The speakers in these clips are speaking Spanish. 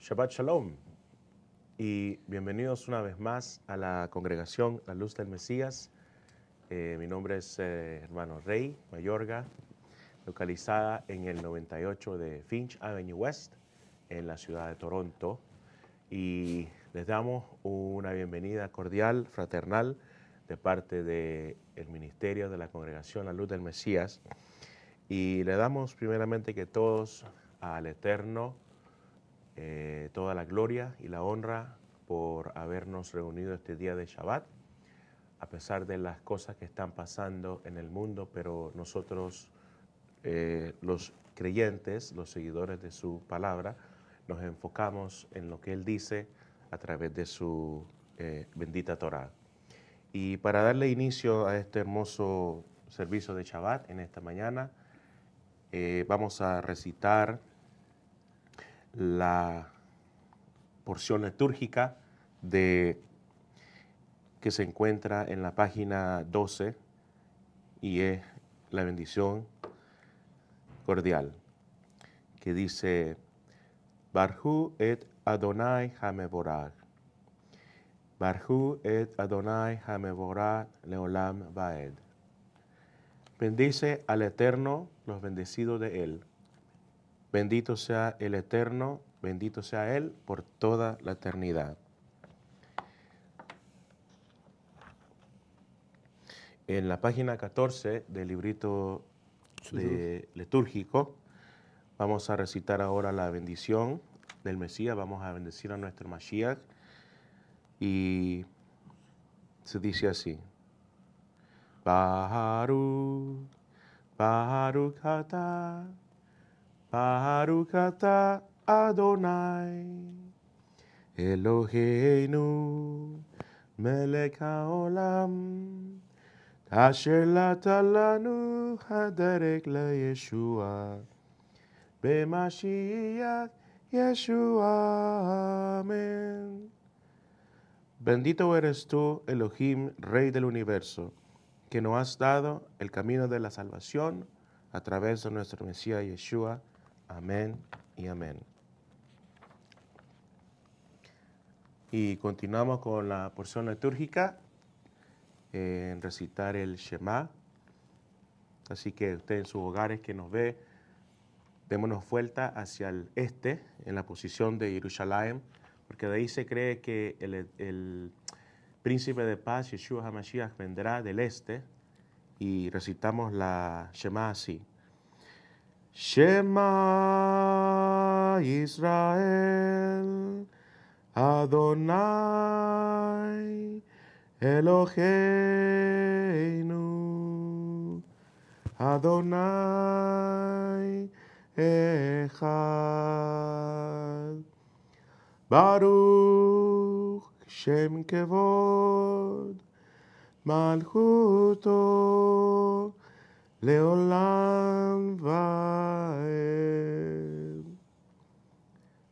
Shabbat Shalom y bienvenidos una vez más a la congregación La Luz del Mesías. Mi nombre es hermano Rey Mayorga, localizada en el 98 de Finch Avenue West, en la ciudad de Toronto. Y les damos una bienvenida cordial, fraternal, de parte del ministerio de la congregación La Luz del Mesías. Y le damos primeramente que todos al Eterno toda la gloria y la honra por habernos reunido este día de Shabbat, a pesar de las cosas que están pasando en el mundo, pero nosotros, los creyentes, los seguidores de su palabra, nos enfocamos en lo que Él dice a través de su bendita Torá. Y para darle inicio a este hermoso servicio de Shabbat en esta mañana, vamos a recitar la porción litúrgica que se encuentra en la página 12 y es la bendición cordial que dice: Barhu et Adonai Hameborah, Barhu et Adonai Hameborah Leolam Vaed. Bendice al Eterno los bendecidos de Él. Bendito sea el Eterno, bendito sea Él por toda la eternidad. En la página 14 del librito litúrgico, vamos a recitar ahora la bendición del Mesías. Vamos a bendecir a nuestro Mashiach. Y se dice así: Baruch, Baruch atah, Baruch atah Adonai, Eloheinu, melech haolam, asher natan lanu haderech leYeshua, beMashiach Yeshua. Amén. Bendito eres tú, Elohim, Rey del universo, que nos has dado el camino de la salvación a través de nuestro Mesías Yeshua. Amén y amén. Y continuamos con la porción litúrgica en recitar el Shema. Así que usted en sus hogares que nos ve, démonos vuelta hacia el este, en la posición de Jerusalén, porque de ahí se cree que el príncipe de paz, Yeshua HaMashiach, vendrá del este, y recitamos la Shema así: Shema Israel, Adonai Eloheinu, Adonai Echad, Baruch Shem Kevod, Malchuto Leolam Vaed.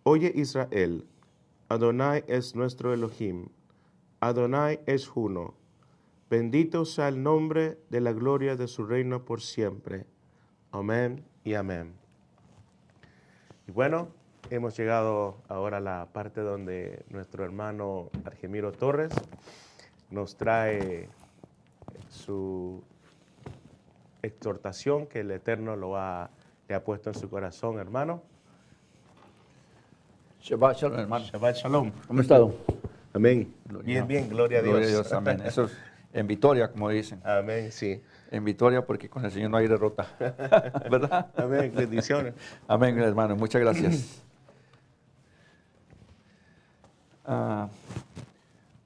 Oye Israel, Adonai es nuestro Elohim, Adonai es uno. Bendito sea el nombre de la gloria de su reino por siempre. Amén y amén. Y bueno, hemos llegado ahora a la parte donde nuestro hermano Argemiro Torres nos trae su exhortación que el Eterno le ha puesto en su corazón, hermano. Shabbat Shalom, hermano. Shabbat Shalom. ¿Cómo ha estado? Amén. Bien, bien, gloria a Dios. Gloria a Dios, amén. Eso es en victoria, como dicen. Amén, sí. En victoria porque con el Señor no hay derrota. ¿Verdad? Amén, bendiciones. Amén, hermano. Muchas gracias.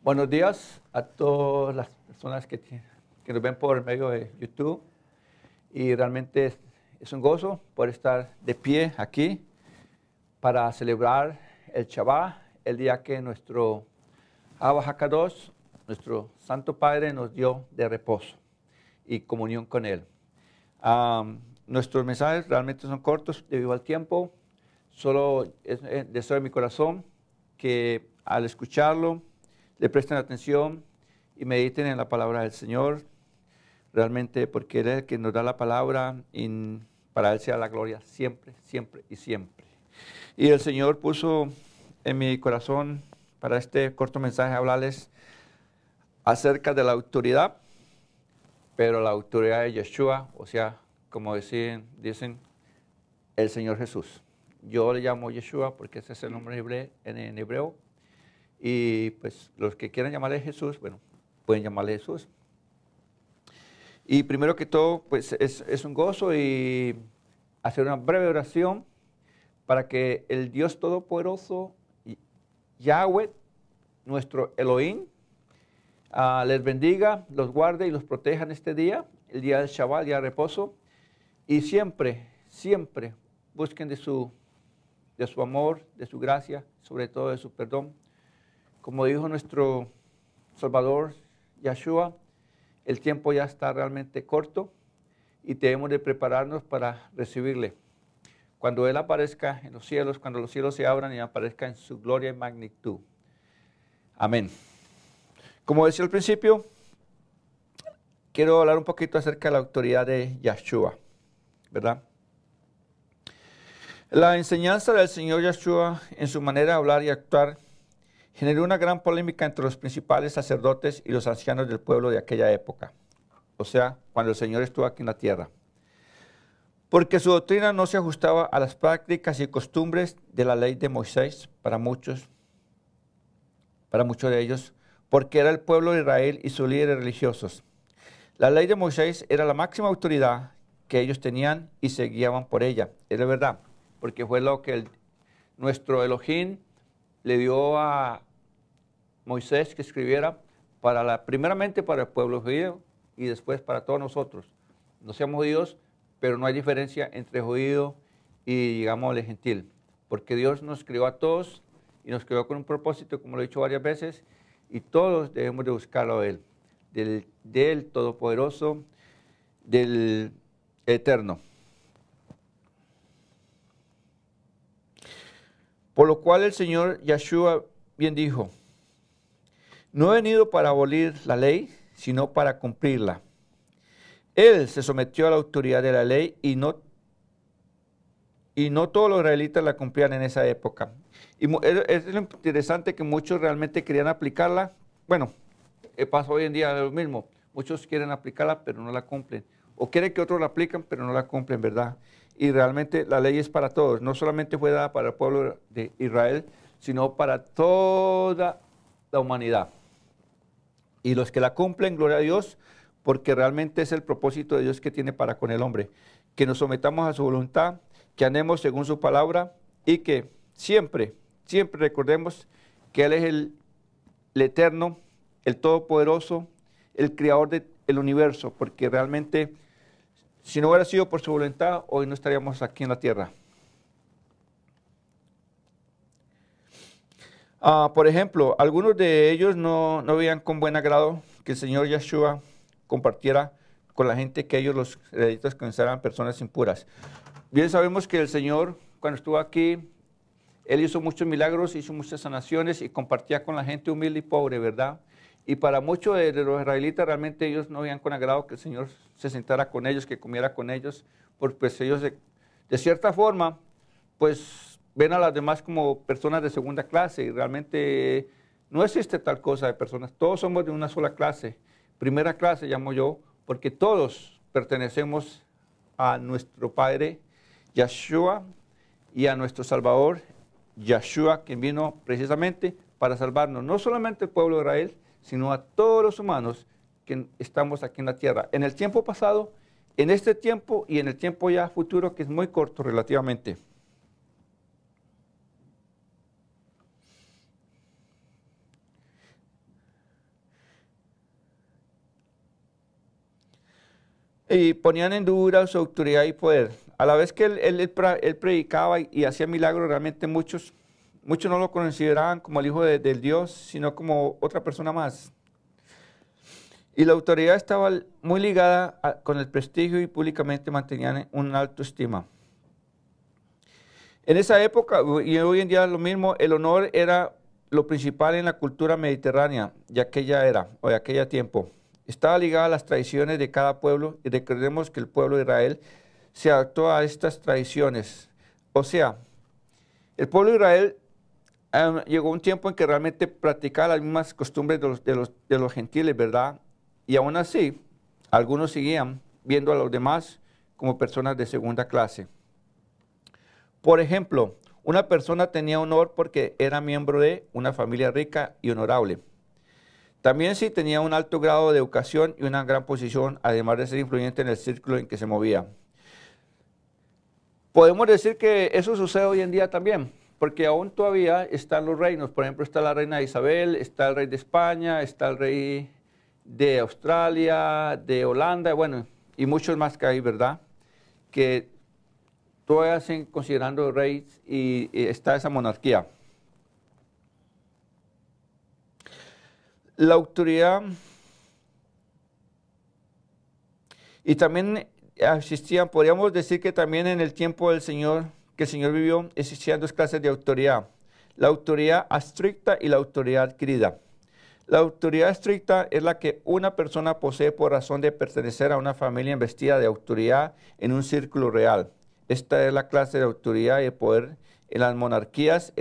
Buenos días a todas las personas que nos ven por medio de YouTube. Y realmente es un gozo poder estar de pie aquí para celebrar el Shabbat, el día que nuestro Abba Hakadosh, nuestro Santo Padre, nos dio de reposo y comunión con Él. Nuestros mensajes realmente son cortos debido al tiempo. Solo es deseo de mi corazón que al escucharlo le presten atención y mediten en la palabra del Señor, realmente porque Él es el que nos da la palabra y para Él sea la gloria siempre, siempre y siempre. Y el Señor puso en mi corazón para este corto mensaje hablarles acerca de la autoridad, pero la autoridad de Yeshua, o sea, como dicen el Señor Jesús. Yo le llamo Yeshua porque ese es el nombre en hebreo. Y pues los que quieran llamarle Jesús, bueno, pueden llamarle Jesús. Y primero que todo, pues es un gozo y hacer una breve oración para que el Dios Todopoderoso, Yahweh, nuestro Elohim, les bendiga, los guarde y los proteja en este día, el día del Shabbat, el día de reposo. Y siempre, siempre busquen de su amor, de su gracia, sobre todo de su perdón. Como dijo nuestro Salvador, Yeshua, el tiempo ya está realmente corto y debemos de prepararnos para recibirle. Cuando Él aparezca en los cielos, cuando los cielos se abran y aparezca en su gloria y magnitud. Amén. Como decía al principio, quiero hablar un poquito acerca de la autoridad de Yeshua, ¿verdad? La enseñanza del Señor Yeshua en su manera de hablar y actuar generó una gran polémica entre los principales sacerdotes y los ancianos del pueblo de aquella época, o sea, cuando el Señor estuvo aquí en la tierra, porque su doctrina no se ajustaba a las prácticas y costumbres de la ley de Moisés para muchos de ellos, porque era el pueblo de Israel y sus líderes religiosos. La ley de Moisés era la máxima autoridad que ellos tenían y se guiaban por ella. Es de verdad, porque fue lo que nuestro Elohim le dio a Moisés que escribiera primeramente para el pueblo judío y después para todos nosotros. No seamos judíos, pero no hay diferencia entre judío y, digamos, el gentil, porque Dios nos creó a todos y nos creó con un propósito, como lo he dicho varias veces, y todos debemos de buscarlo a Él, del Todopoderoso, del Eterno. Por lo cual el Señor Yeshua bien dijo, no he venido para abolir la ley, sino para cumplirla. Él se sometió a la autoridad de la ley y no todos los israelitas la cumplían en esa época. Y es lo interesante que muchos realmente querían aplicarla. Bueno, pasa hoy en día lo mismo. Muchos quieren aplicarla, pero no la cumplen. O quieren que otros la apliquen, pero no la cumplen, ¿verdad? Y realmente la ley es para todos. No solamente fue dada para el pueblo de Israel, sino para toda la humanidad. Y los que la cumplen, gloria a Dios, porque realmente es el propósito de Dios que tiene para con el hombre. Que nos sometamos a su voluntad, que andemos según su palabra y que siempre, siempre recordemos que Él es el Eterno, el Todopoderoso, el Creador del universo, porque realmente si no hubiera sido por su voluntad, hoy no estaríamos aquí en la tierra. Por ejemplo, algunos de ellos no veían con buen agrado que el Señor Yeshua compartiera con la gente que ellos, los israelitas, consideraban personas impuras. Bien sabemos que el Señor, cuando estuvo aquí, Él hizo muchos milagros, hizo muchas sanaciones y compartía con la gente humilde y pobre, ¿verdad? Y para muchos de los israelitas realmente ellos no veían con agrado que el Señor se sentara con ellos, que comiera con ellos, porque pues ellos de cierta forma, pues ven a las demás como personas de segunda clase y realmente no existe tal cosa de personas. Todos somos de una sola clase. Primera clase llamo yo, porque todos pertenecemos a nuestro Padre Yeshua y a nuestro Salvador Yeshua, quien vino precisamente para salvarnos, no solamente el pueblo de Israel, sino a todos los humanos que estamos aquí en la tierra. En el tiempo pasado, en este tiempo y en el tiempo ya futuro, que es muy corto relativamente. Y ponían en duda su autoridad y poder. A la vez que él predicaba y hacía milagros, realmente muchos no lo consideraban como el Hijo del Dios, sino como otra persona más. Y la autoridad estaba muy ligada con el prestigio y públicamente mantenían una alta estima. En esa época, y hoy en día lo mismo, el honor era lo principal en la cultura mediterránea de aquella era, o de aquel tiempo. Estaba ligada a las tradiciones de cada pueblo y recordemos que el pueblo de Israel se adaptó a estas tradiciones. O sea, el pueblo de Israel llegó un tiempo en que realmente practicaba las mismas costumbres de los gentiles, ¿verdad? Y aún así, algunos seguían viendo a los demás como personas de segunda clase. Por ejemplo, una persona tenía honor porque era miembro de una familia rica y honorable. También sí tenía un alto grado de educación y una gran posición, además de ser influyente en el círculo en que se movía. Podemos decir que eso sucede hoy en día también, porque aún todavía están los reinos. Por ejemplo, está la reina Isabel, está el rey de España, está el rey de Australia, de Holanda, bueno, y muchos más que hay, ¿verdad? Que todavía siguen considerando reyes y está esa monarquía. La autoridad, y también existían, podríamos decir que también en el tiempo del Señor, que el Señor vivió, existían dos clases de autoridad. La autoridad estricta y la autoridad adquirida. La autoridad estricta es la que una persona posee por razón de pertenecer a una familia investida de autoridad en un círculo real. Esta es la clase de autoridad y de poder en las monarquías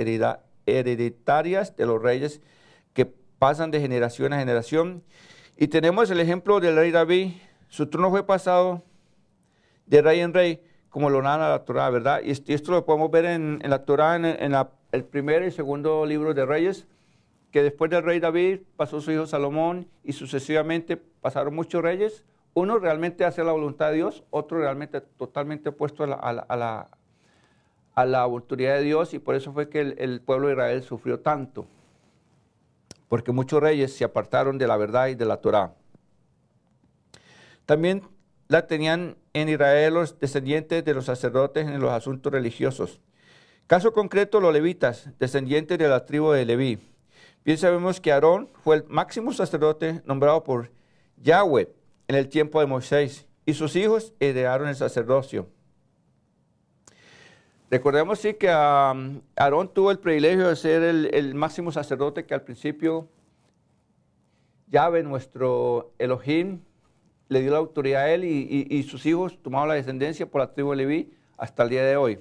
hereditarias de los reyes que pasan de generación a generación. Y tenemos el ejemplo del rey David. Su trono fue pasado de rey en rey, como lo narra la Torá, ¿verdad? Y esto lo podemos ver en la Torá, en el primer y segundo libro de Reyes, que después del rey David pasó su hijo Salomón y sucesivamente pasaron muchos reyes, uno realmente hace la voluntad de Dios, otro realmente totalmente opuesto a la autoridad de Dios, y por eso fue que el pueblo de Israel sufrió tanto, porque muchos reyes se apartaron de la verdad y de la Torá. También la tenían en Israel los descendientes de los sacerdotes en los asuntos religiosos. Caso concreto, los levitas, descendientes de la tribu de Leví. Bien sabemos que Aarón fue el máximo sacerdote nombrado por Yahweh en el tiempo de Moisés, y sus hijos heredaron el sacerdocio. Recordemos sí que Aarón tuvo el privilegio de ser el máximo sacerdote, que al principio Yahweh, nuestro Elohim, le dio la autoridad a él, y sus hijos tomaron la descendencia por la tribu de Leví hasta el día de hoy.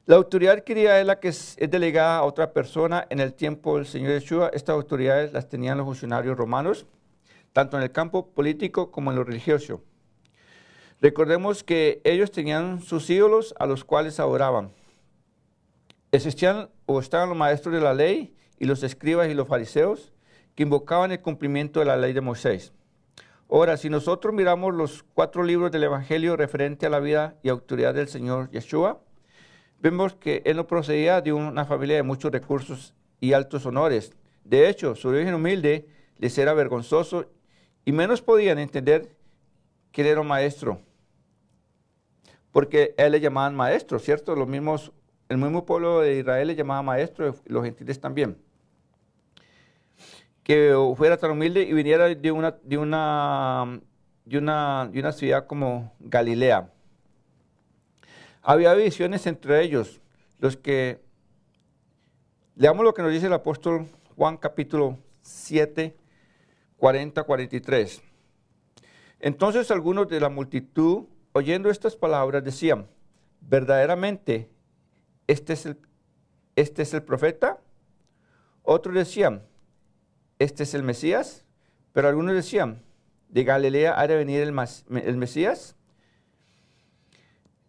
La autoridad adquirida es la que es delegada a otra persona en el tiempo del Señor Yeshua. Estas autoridades las tenían los funcionarios romanos, tanto en el campo político como en lo religioso. Recordemos que ellos tenían sus ídolos a los cuales adoraban. Existían o estaban los maestros de la ley y los escribas y los fariseos, que invocaban el cumplimiento de la ley de Moisés. Ahora, si nosotros miramos los 4 libros del Evangelio referente a la vida y autoridad del Señor Yeshua, vemos que él no procedía de una familia de muchos recursos y altos honores. De hecho, su origen humilde les era vergonzoso y menos podían entender que él era un maestro, porque a él le llamaban maestro, ¿cierto? El mismo pueblo de Israel le llamaba maestro, los gentiles también. Que fuera tan humilde y viniera de una ciudad como Galilea. Había visiones entre ellos, leamos lo que nos dice el apóstol Juan capítulo 7, 40-43. Entonces algunos de la multitud, oyendo estas palabras, decían, verdaderamente, ¿este es el profeta? Otros decían, ¿este es el Mesías? Pero algunos decían, ¿de Galilea ha de venir el Mesías?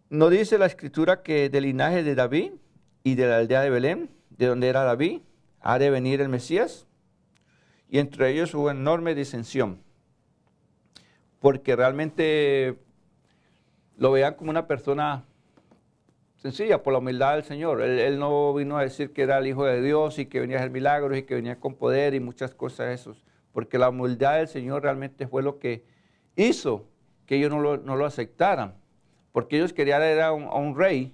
¿No dice la Escritura que del linaje de David y de la aldea de Belén, de donde era David, ha de venir el Mesías? Y entre ellos hubo enorme disensión, porque realmente lo veían como una persona sencilla por la humildad del Señor. Él no vino a decir que era el Hijo de Dios y que venía a hacer milagros y que venía con poder y muchas cosas esos, porque la humildad del Señor realmente fue lo que hizo que ellos no lo aceptaran, porque ellos querían a un rey,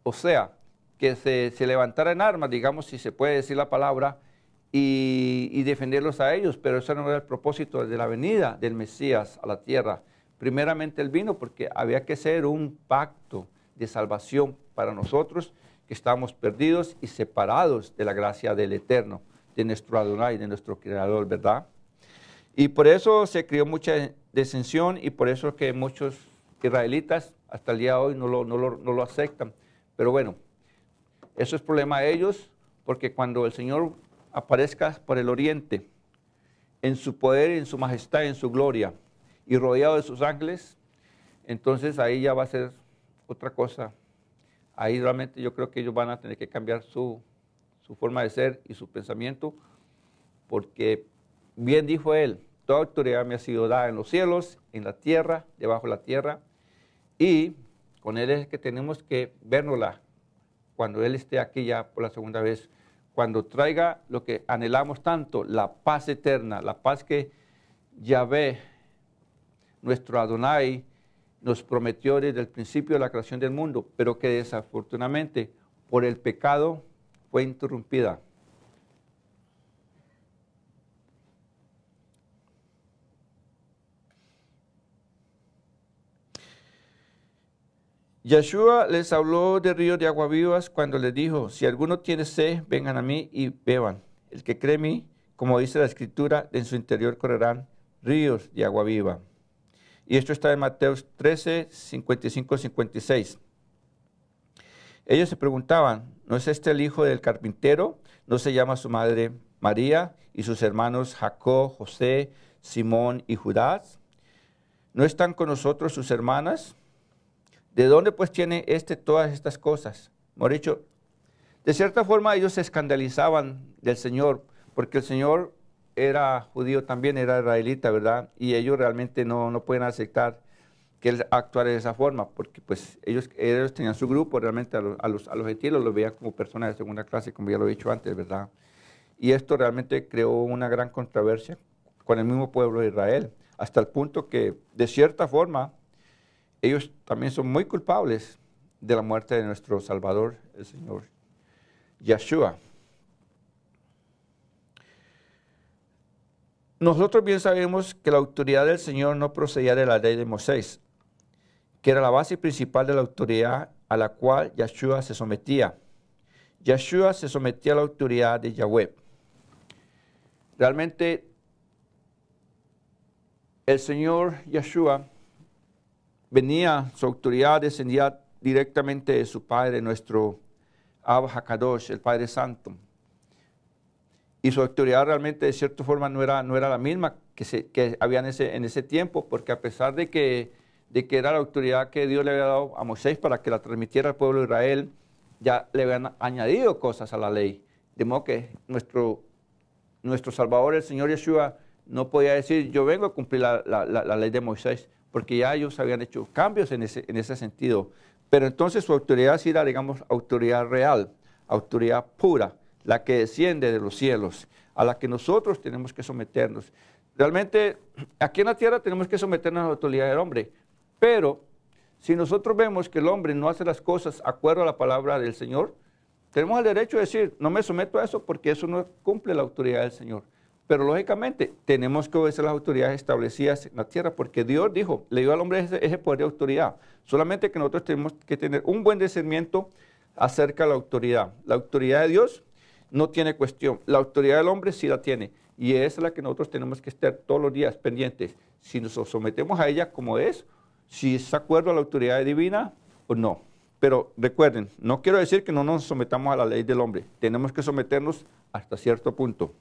o sea, que se levantara en armas, digamos, si se puede decir la palabra, y defenderlos a ellos, pero eso no era el propósito de la venida del Mesías a la tierra. Primeramente Él vino porque había que ser un pacto de salvación para nosotros que estábamos perdidos y separados de la gracia del Eterno, de nuestro Adonai, de nuestro Creador, ¿verdad? Y por eso se creó mucha disensión y por eso que muchos israelitas hasta el día de hoy no lo aceptan. Pero bueno, Eso es problema de ellos, porque cuando el Señor aparezca por el oriente, en su poder, en su majestad, en su gloria, y rodeado de sus ángeles, entonces ahí ya va a ser otra cosa. Ahí realmente yo creo que ellos van a tener que cambiar su forma de ser y su pensamiento, porque bien dijo él, toda autoridad me ha sido dada en los cielos, en la tierra, debajo de la tierra, y con él es que tenemos que vernosla cuando él esté aquí ya por la segunda vez, cuando traiga lo que anhelamos tanto, la paz eterna, la paz que Yahvé, nuestro Adonai, nos prometió desde el principio de la creación del mundo, pero que desafortunadamente por el pecado fue interrumpida. Yeshua les habló de ríos de agua vivas cuando les dijo, si alguno tiene sed, vengan a mí y beban. El que cree en mí, como dice la Escritura, en su interior correrán ríos de agua viva. Y esto está en Mateo 13, 55, 56. Ellos se preguntaban, ¿no es este el hijo del carpintero? ¿No se llama su madre María y sus hermanos Jacob, José, Simón y Judas? ¿No están con nosotros sus hermanas? ¿De dónde pues tiene todas estas cosas? Hemos dicho, de cierta forma ellos se escandalizaban del Señor, porque el Señor era judío también, era israelita, ¿verdad? Y ellos realmente no pueden aceptar que Él actuara de esa forma, porque pues ellos tenían su grupo, realmente a los gentiles los veían como personas de segunda clase, como ya lo he dicho antes, ¿verdad? Y esto realmente creó una gran controversia con el mismo pueblo de Israel, hasta el punto que, de cierta forma, ellos también son muy culpables de la muerte de nuestro Salvador, el Señor Yeshua. Nosotros bien sabemos que la autoridad del Señor no procedía de la ley de Moisés, que era la base principal de la autoridad a la cual Yeshua se sometía. Yeshua se sometía a la autoridad de Yahweh. Realmente, el Señor Yeshua su autoridad descendía directamente de su Padre, nuestro Abba Hakadosh, el Padre Santo. Y su autoridad realmente de cierta forma no era la misma que había en ese tiempo, porque a pesar de que era la autoridad que Dios le había dado a Moisés para que la transmitiera al pueblo de Israel, ya le habían añadido cosas a la ley. De modo que nuestro Salvador, el Señor Yeshua, no podía decir, yo vengo a cumplir la ley de Moisés, porque ya ellos habían hecho cambios en ese sentido. Pero entonces su autoridad sí era, digamos, autoridad real, autoridad pura, la que desciende de los cielos, a la que nosotros tenemos que someternos. Realmente, aquí en la tierra tenemos que someternos a la autoridad del hombre, pero si nosotros vemos que el hombre no hace las cosas de acuerdo a la palabra del Señor, tenemos el derecho de decir, no me someto a eso porque eso no cumple la autoridad del Señor. Pero lógicamente tenemos que obedecer las autoridades establecidas en la tierra, porque Dios dijo, le dio al hombre ese poder de autoridad. Solamente que nosotros tenemos que tener un buen discernimiento acerca de la autoridad. La autoridad de Dios no tiene cuestión, la autoridad del hombre sí la tiene. Y esa es la que nosotros tenemos que estar todos los días pendientes. Si nos sometemos a ella como es, si es de acuerdo a la autoridad divina o no. Pero recuerden, no quiero decir que no nos sometamos a la ley del hombre. Tenemos que someternos hasta cierto punto.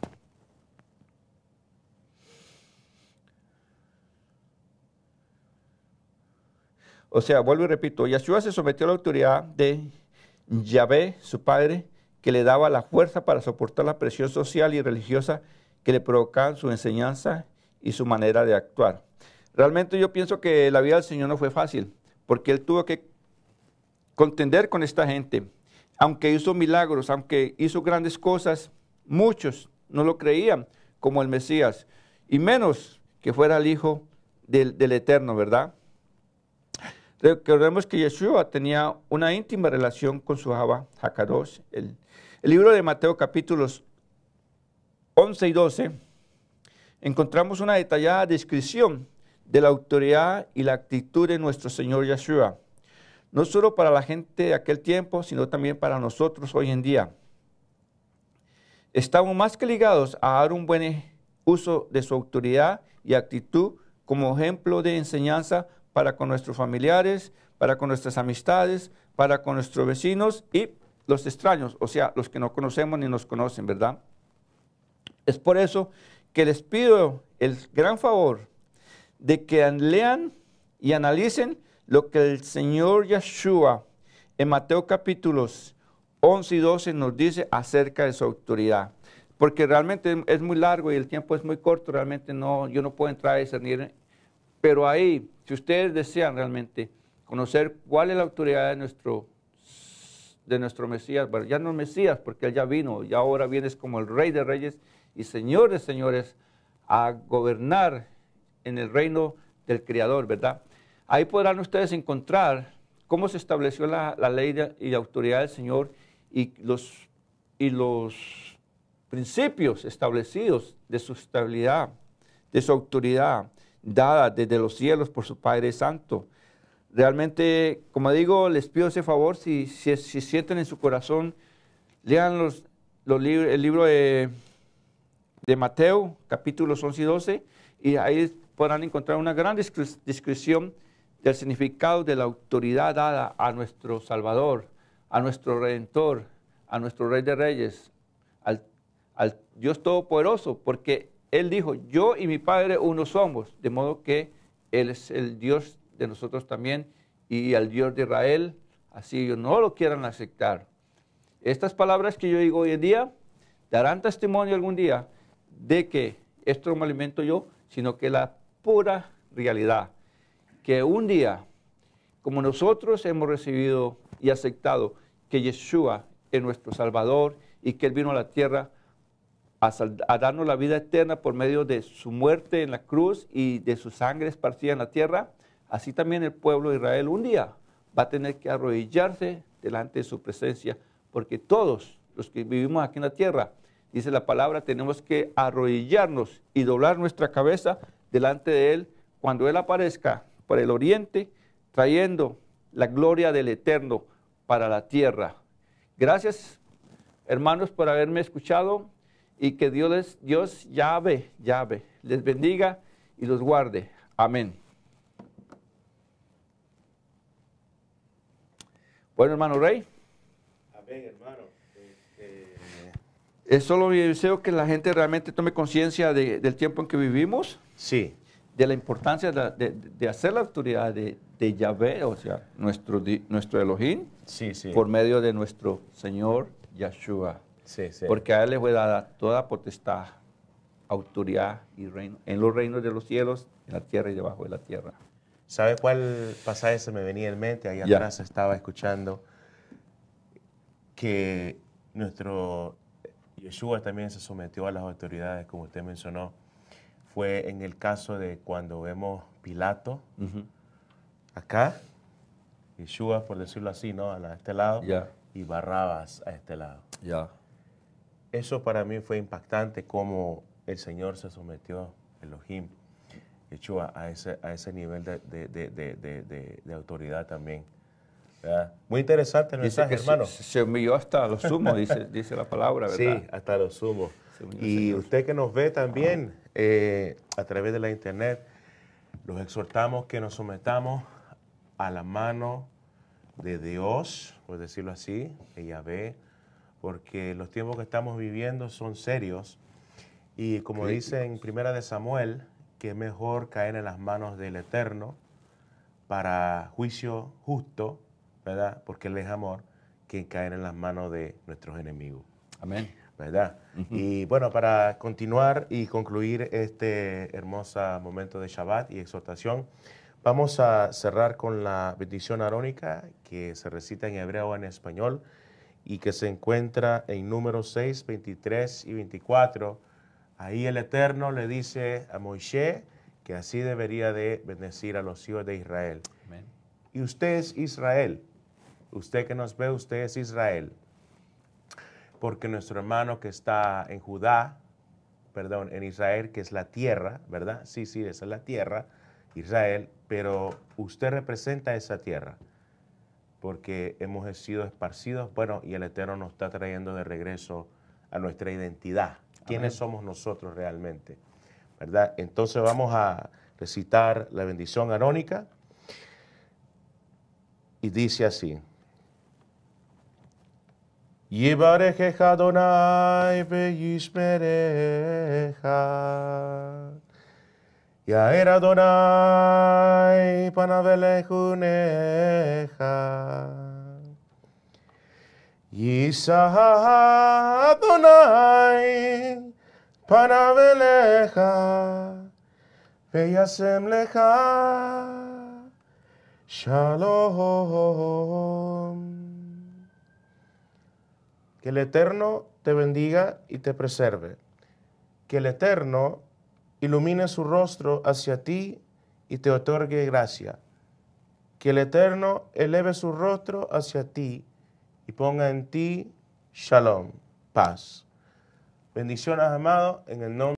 O sea, vuelvo y repito, Yeshua se sometió a la autoridad de Yahvé, su padre, que le daba la fuerza para soportar la presión social y religiosa que le provocaban su enseñanza y su manera de actuar. Realmente yo pienso que la vida del Señor no fue fácil, porque Él tuvo que contender con esta gente. Aunque hizo milagros, aunque hizo grandes cosas, muchos no lo creían como el Mesías, y menos que fuera el Hijo del Eterno, ¿verdad? Recordemos que Yeshua tenía una íntima relación con su Abba Hakadosh. El libro de Mateo capítulos 11 y 12, encontramos una detallada descripción de la autoridad y la actitud de nuestro Señor Yeshua, no solo para la gente de aquel tiempo, sino también para nosotros hoy en día. Estamos más que ligados a dar un buen uso de su autoridad y actitud como ejemplo de enseñanza para con nuestros familiares, para con nuestras amistades, para con nuestros vecinos y los extraños, o sea, los que no conocemos ni nos conocen, ¿verdad? Es por eso que les pido el gran favor de que lean y analicen lo que el Señor Yeshua en Mateo capítulos 11 y 12 nos dice acerca de su autoridad. Porque realmente es muy largo y el tiempo es muy corto, realmente yo no puedo entrar a discernir. Pero ahí, si ustedes desean realmente conocer cuál es la autoridad de nuestro Mesías, bueno, ya no es Mesías porque Él ya vino, y ahora vienes como el Rey de Reyes y Señor de Señores a gobernar en el reino del Creador, ¿verdad? Ahí podrán ustedes encontrar cómo se estableció la ley y la autoridad del Señor y los principios establecidos de su estabilidad, de su autoridad, dada desde los cielos por su Padre Santo. Realmente, como digo, les pido ese favor, si sienten en su corazón, lean el libro de Mateo, capítulos 11 y 12, y ahí podrán encontrar una gran descripción del significado de la autoridad dada a nuestro Salvador, a nuestro Redentor, a nuestro Rey de Reyes, al Dios Todopoderoso, porque Él dijo, yo y mi Padre uno somos, de modo que Él es el Dios de nosotros también y al Dios de Israel, así ellos no lo quieran aceptar. Estas palabras que yo digo hoy en día darán testimonio algún día de que esto no me alimento yo, sino que la pura realidad, que un día, como nosotros hemos recibido y aceptado que Yeshua es nuestro Salvador y que Él vino a la tierra a darnos la vida eterna por medio de su muerte en la cruz y de su sangre esparcida en la tierra, así también el pueblo de Israel un día va a tener que arrodillarse delante de su presencia, porque todos los que vivimos aquí en la tierra, dice la palabra, tenemos que arrodillarnos y doblar nuestra cabeza delante de Él cuando Él aparezca por el oriente, trayendo la gloria del Eterno para la tierra. Gracias, hermanos, por haberme escuchado y que Dios Yahvé, les bendiga y los guarde. Amén. Bueno, hermano Rey. Amén, hermano. Es solo mi deseo que la gente realmente tome conciencia del tiempo en que vivimos. Sí. De la importancia de hacer la autoridad de Yahvé, o sea, nuestro Elohim, Sí. por medio de nuestro Señor Yeshua. Sí. Porque a Él le fue dada toda potestad, autoridad y reino, en los reinos de los cielos, en la tierra y debajo de la tierra. ¿Sabe cuál pasaje se me venía en mente? Ahí atrás estaba escuchando que nuestro Yeshua también se sometió a las autoridades, como usted mencionó. Fue en el caso de cuando vemos Pilato, acá, Yeshua, por decirlo así, ¿no? A este lado, y Barrabás a este lado. Eso para mí fue impactante, cómo el Señor se sometió, Elohim, Yeshua, a ese nivel de autoridad también. ¿Verdad? Muy interesante el mensaje, hermano. Se humilló hasta lo sumo, dice la palabra, ¿verdad? Sí, hasta lo sumo. Y usted que nos ve también a través de la internet, los exhortamos que nos sometamos a la mano de Dios, por decirlo así, de Yahvé, porque los tiempos que estamos viviendo son serios. Y como dice en Primera de Samuel, que es mejor caer en las manos del Eterno para juicio justo, ¿verdad? Porque Él es amor, que caer en las manos de nuestros enemigos. Amén. ¿Verdad? Y bueno, para continuar y concluir este hermoso momento de Shabbat y exhortación, vamos a cerrar con la bendición arónica que se recita en hebreo o en español y que se encuentra en Números 6, 23 y 24. Ahí el Eterno le dice a Moisés que así debería de bendecir a los hijos de Israel. Amén. Y usted es Israel. Usted que nos ve, usted es Israel. Porque nuestro hermano que está en Judá, perdón, en Israel, que es la tierra, ¿verdad? Sí, esa es la tierra, Israel, pero usted representa esa tierra, porque hemos sido esparcidos, bueno, y el Eterno nos está trayendo de regreso a nuestra identidad. ¿Quiénes somos nosotros realmente? ¿Verdad? Entonces vamos a recitar la bendición arónica y dice así. Yibarechecha Adonai v'yishmerecha. Yair Adonai panav elechunecha. Yisa Adonai panav elecha. Veyasem lecha shalom. Que el Eterno te bendiga y te preserve. Que el Eterno ilumine su rostro hacia ti y te otorgue gracia. Que el Eterno eleve su rostro hacia ti y ponga en ti shalom, paz. Bendiciones, amado, en el nombre